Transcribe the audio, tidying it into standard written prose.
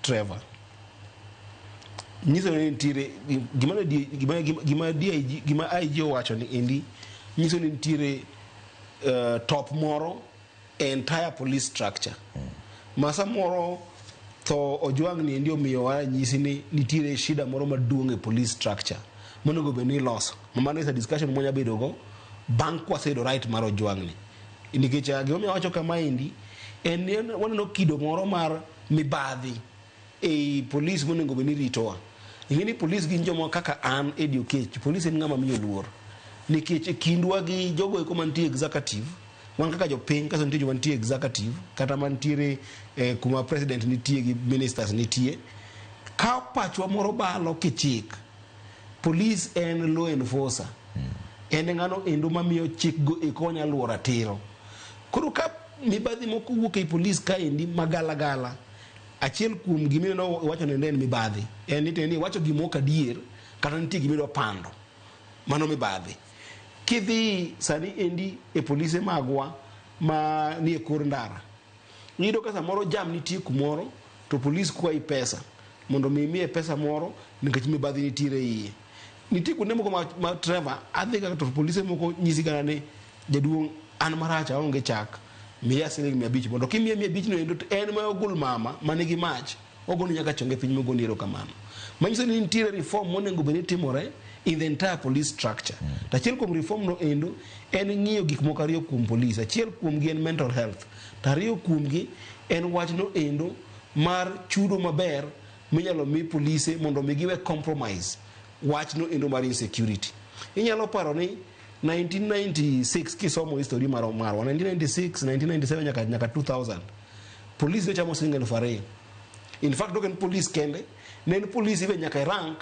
Trevor nyiso ni tire gima IG wacho ni indi nyiso ni tire top moro entire police structure masa moro to Ojwang ni ndio miyo nyisi ni nitire shida moro maduong' e police structure monego be ni loso mano is a discussion monya bedo go bank kwasedo right mar Ojwang ni nikech gima wacho kama indi en waneno kido moro mar mibadhi e police monego be ni ritowa ingini police gin jomo kaka an educate police en ngama miyo luor nikech kindwa gi jogo eko mantie executive wan kaka jo piny kaso nitie jo mantie executive kata mantiere kuma president nitie gi ministers nitie ka pachwa moro balo kichik police en law enforcer en ngano endo mamiyo chik go eko nyalo ratiro koro ka mibadhi moko wuok e police ka endi magala achiel kuom gimino no wacho ne en mibadhi en ni wacho gimoka dier kata nitie gimiro pando mano mibadhi kidhi sani endi e polise magwa ma ni e kor ndara nido ka samoro jam nitie kumoro to police kwai pesa mondo mimie pesa moro nikech mibadhi nitiere iye nitie kuonde moko ma Trevor adhi ka to polise moko nyisi kana ne jaduong' an maracha onge chak miya siling 500 mondo kimiye 500 no endo en ma ogul mama manigi mach ogoni nyaka chonge piny mogoni erokamano manyiso ni nitie reform monego bed ni timore in the entire police structure achiel kuom reform no endo en ng'iyo gik moko ariyo kuom police achiel kuom gi en mental health ariyo kuom gi en wach no endo mar chudo maber minyalo mi police mondo mi giwe compromise wach no endo mar insecurity inyalo paro ni 1996 kisomo history marwa 1996 1997 nyaka 2000 police chamo single fare in fact doken police kende nen police ibe nyaka rank